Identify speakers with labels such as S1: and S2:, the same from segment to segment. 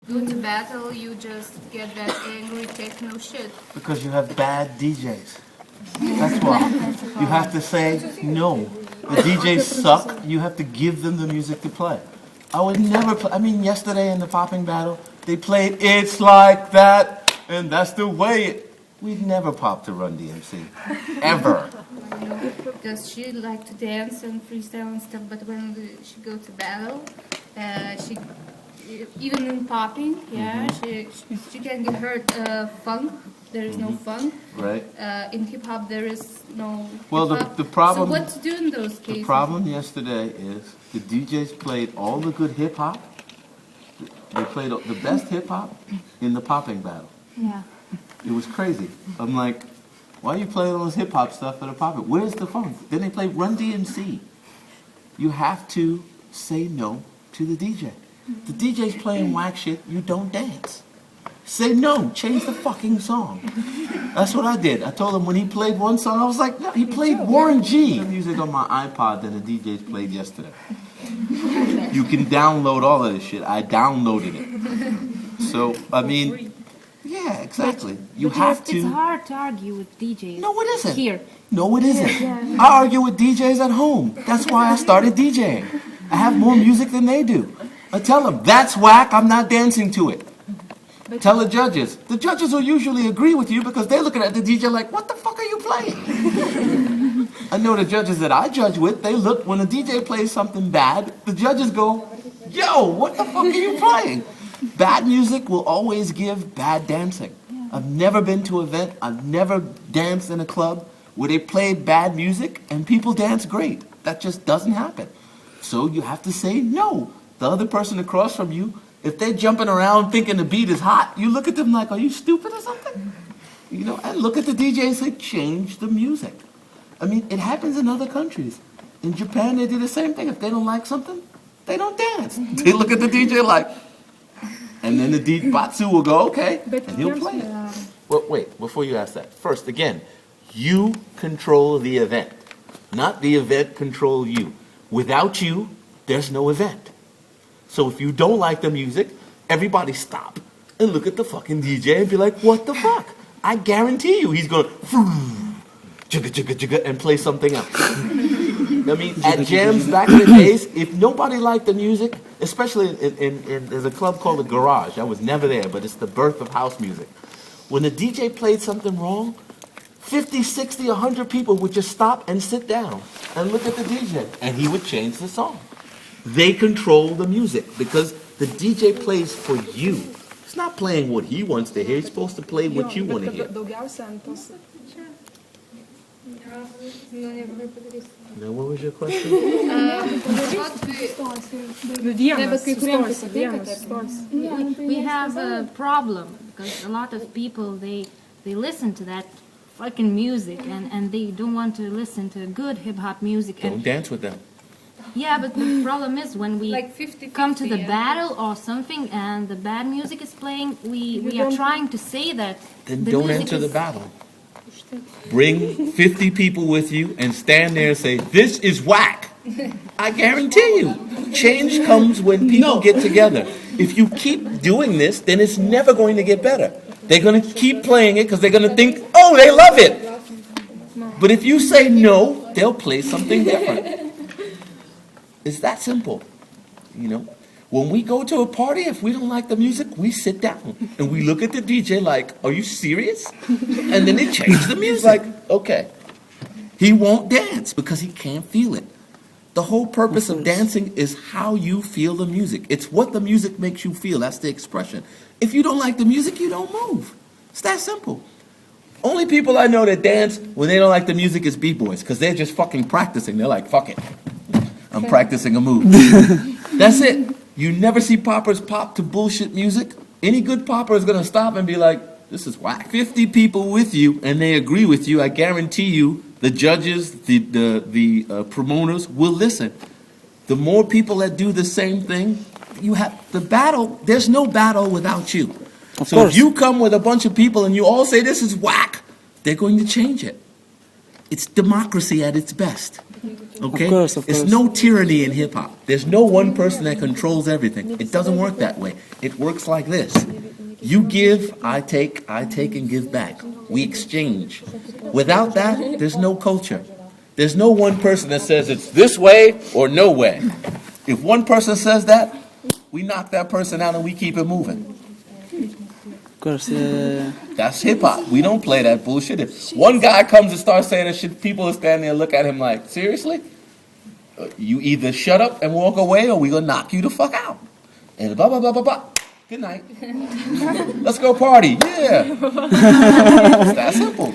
S1: Go to battle, you just get that angry techno shit.
S2: Because you have bad DJs. That's why. You have to say no. The DJs suck. You have to give them the music to play. I would never play. I mean, yesterday in the popping battle, they played It's Like That, and that's the way it. We'd never pop to Run DMC. Ever.
S1: Because she like to dance and freestyle and stuff, but when she go to battle, she even in popping, yeah, she can get hurt funk. There is no funk.
S2: Right.
S1: In hip hop, there is no.
S2: Well, the problem.
S1: So what to do in those cases?
S2: The problem yesterday is the DJs played all the good hip hop. They played the best hip hop in the popping battle.
S3: Yeah.
S2: It was crazy. I'm like, why are you playing all this hip hop stuff at a popping? Where's the funk? Then they play Run DMC. You have to say no to the DJ. The DJ's playing whack shit, you don't dance. Say no, change the fucking song. That's what I did. I told him when he played one song, I was like, no, he played Warren G. Music on my iPod than the DJs played yesterday. You can download all of this shit. I downloaded it. So, I mean, yeah, exactly. You have to.
S3: It's hard to argue with DJs.
S2: No, it isn't.
S3: Here.
S2: No, it isn't. I argue with DJs at home. That's why I started DJing. I have more music than they do. I tell them, that's whack, I'm not dancing to it. Tell the judges. The judges will usually agree with you because they're looking at the DJ like, what the fuck are you playing? I know the judges that I judge with, they look, when the DJ plays something bad, the judges go, yo, what the fuck are you playing? Bad music will always give bad dancing. I've never been to an event, I've never danced in a club where they played bad music and people dance great. That just doesn't happen. So you have to say no. The other person across from you, if they're jumping around thinking the beat is hot, you look at them like, are you stupid or something? You know, and look at the DJ and say, change the music. I mean, it happens in other countries. In Japan, they do the same thing. If they don't like something, they don't dance. They look at the DJ like, and then the Batsu will go, okay, and he'll play it. Well, wait, before you ask that. First, again, you control the event, not the event control you. Without you, there's no event. So if you don't like the music, everybody stop and look at the fucking DJ and be like, what the fuck? I guarantee you he's going jigga jigga jigga and play something else. I mean, at jams back in the days, if nobody liked the music, especially in there's a club called the Garage. I was never there, but it's the birth of house music. When the DJ played something wrong, 50, 60, 100 people would just stop and sit down and look at the DJ, and he would change the song. They control the music because the DJ plays for you. He's not playing what he wants to hear. He's supposed to play what you want to hear. Now, what was your question?
S3: We have a problem because a lot of people, they listen to that fucking music and they don't want to listen to good hip-hop music.
S2: Don't dance with them.
S3: Yeah, but the problem is when we
S1: Like 50-50,
S3: come to the
S1: yeah.
S3: battle or something and the bad music is playing, we are trying to say that
S2: Then
S3: the
S2: don't
S3: music
S2: enter
S3: is,
S2: the battle. Bring 50 people with you and stand there and say, this is whack. I guarantee you. Change comes when people get together. If you keep doing this, then it's never going to get better. They're going to keep playing it because they're going to think, oh, they love it. But if you say no, they'll play something different. It's that simple, you know. When we go to a party, if we don't like the music, we sit down and we look at the DJ like, are you serious? And then they change the music. Like, okay. He won't dance because he can't feel it. The whole purpose of dancing is how you feel the music. It's what the music makes you feel. That's the expression. If you don't like the music, you don't move. It's that simple. Only people I know that dance when they don't like the music is B-boys because they're just fucking practicing. They're like, fuck it. I'm practicing a move. That's it. You never see poppers pop to bullshit music. Any good popper is going to stop and be like, this is whack. 50 people with you and they agree with you. I guarantee you the judges, the promoters will listen. The more people that do the same thing, you have the battle. There's no battle without you. So if you come with a bunch of people and you all say this is whack, they're going to change it. It's democracy at its best. Okay?
S4: Of course, of
S2: It's
S4: course.
S2: no tyranny in hip hop. There's no one person that controls everything. It doesn't work that way. It works like this. You give, I take and give back. We exchange. Without that, there's no culture. There's no one person that says it's this way or no way. If one person says that, we knock that person out and we keep it moving.
S4: Of course,
S2: That's hip hop. We don't play that bullshit. If one guy comes and starts saying that shit, people are standing there and look at him like, seriously? You either shut up and walk away or we gonna knock you the fuck out. And blah, blah, blah, blah, blah. Good night. Let's go party. Yeah. It's that simple.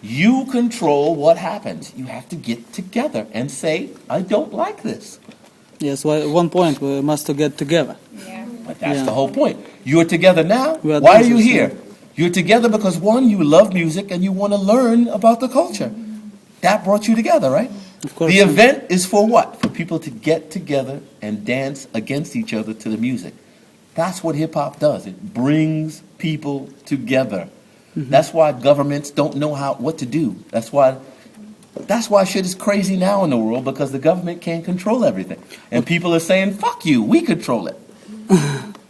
S2: You control what happens. You have to get together and say, I don't like this.
S4: yes. Well, at one point we must get together.
S1: Yeah.
S2: But that's
S4: Yeah.
S2: the whole point. You are together now.
S4: We are
S2: Why are you
S4: dancers,
S2: here? You're together because, one, you love music and you want to learn about the culture. That brought you together, right?
S4: Of course.
S2: The event is for what? For people to get together and dance against each other to the music. That's what hip hop does. It brings people together. That's why governments don't know what to do. That's why shit is crazy now in the world, because the government can't control everything. And people are saying, fuck you, we control it.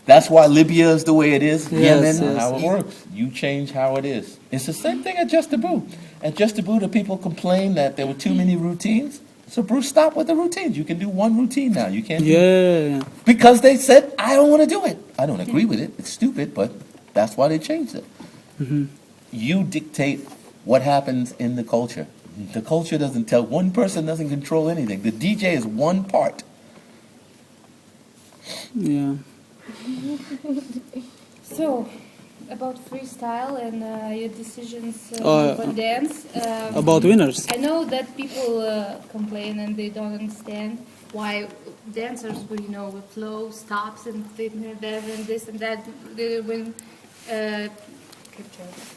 S2: That's why Libya is the way it is,
S4: Yes,
S2: Yemen,
S4: yes.
S2: how it works. You change how it is. It's the same thing at Just Taboo. At Just Taboo, the people complained that there were too many routines. So Bruce stopped with the routines. You can do one routine now. You can't do
S4: Yeah.
S2: because they said, I don't want to do it. I don't agree with it. It's stupid, but that's why they changed it. You dictate what happens in the culture. The culture doesn't tell, one person doesn't control anything. The DJ is one part.
S4: Yeah.
S1: So, about freestyle and your decisions
S4: Oh,
S1: for dance.
S4: About winners.
S1: I know that people complain and they don't understand why dancers, with flow, stops and things like that and this and that, when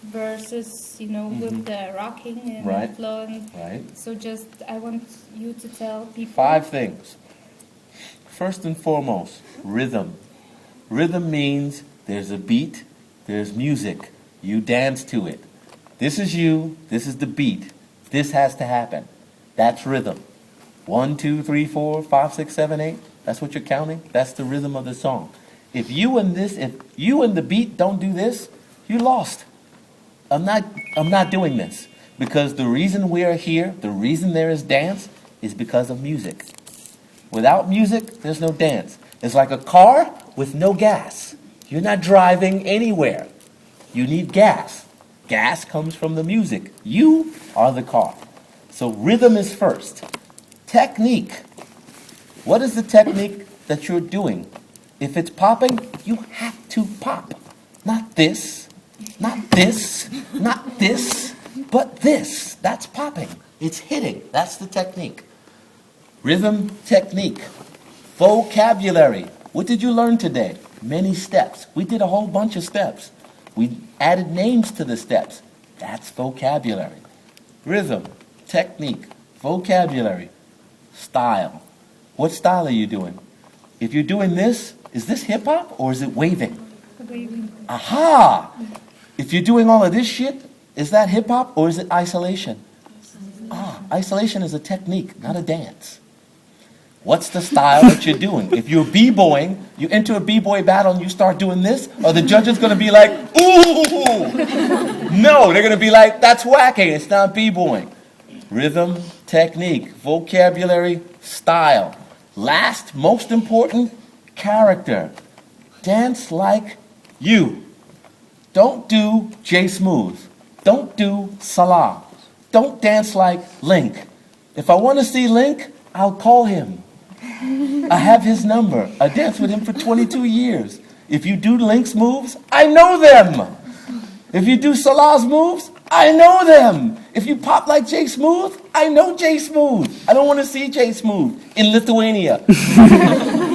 S1: versus, with the rocking and
S2: Right.
S1: flow. And
S2: Right.
S1: so just, I want you to tell people.
S2: 5 things. First and foremost, rhythm. Rhythm means there's a beat, there's music. You dance to it. This is you, this is the beat. This has to happen. That's rhythm. 1, 2, 3, 4, 5, 6, 7, 8. That's what you're counting. That's the rhythm of the song. If you and the beat don't do this, you lost. I'm not doing this. Because the reason we are here, the reason there is dance, is because of music. Without music, there's no dance. It's like a car with no gas. You're not driving anywhere. You need gas. Gas comes from the music. You are the car. So rhythm is first. Technique. What is the technique that you're doing? If it's popping, you have to pop. Not this, not this, not this, but this. That's popping. It's hitting. That's the technique. Rhythm, technique. Vocabulary. What did you learn today? Many steps. We did a whole bunch of steps. We added names to the steps. That's vocabulary. Rhythm, technique, vocabulary, style. What style are you doing? If you're doing this, is this hip hop or is it waving? Aha! If you're doing all of this shit, is that hip hop or is it isolation? Isolation is a technique, not a dance. What's the style that you're doing? If you're b-boying, you enter a b-boy battle and you start doing this, are the judges going to be like, ooh? No, they're going to be like, that's whacking, it's not b-boying. Rhythm, technique, vocabulary, style. Last, most important, character. Dance like you. Don't do J Smooth. Don't do Salah. Don't dance like Link. If I want to see Link, I'll call him. I have his number. I danced with him for 22 years. If you do Link's moves, I know them. If you do Salah's moves, I know them. If you pop like J Smooth, I know J Smooth. I don't want to see J Smooth in Lithuania.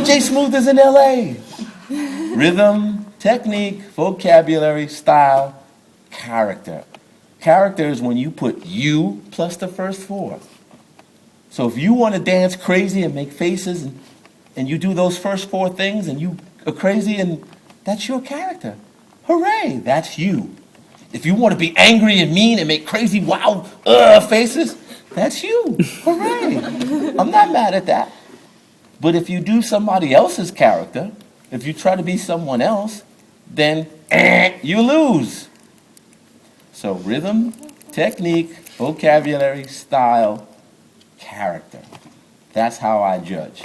S2: J Smooth is in LA. Rhythm, technique, vocabulary, style, character. Character is when you put you plus the first 4. So if you want to dance crazy and make faces and you do those first 4 things and you are crazy and that's your character. Hooray, that's you. If you want to be angry and mean and make crazy wow faces, that's you. Hooray. I'm not mad at that. But if you do somebody else's character, if you try to be someone else, then you lose. So rhythm, technique, vocabulary, style, character. That's how I judge.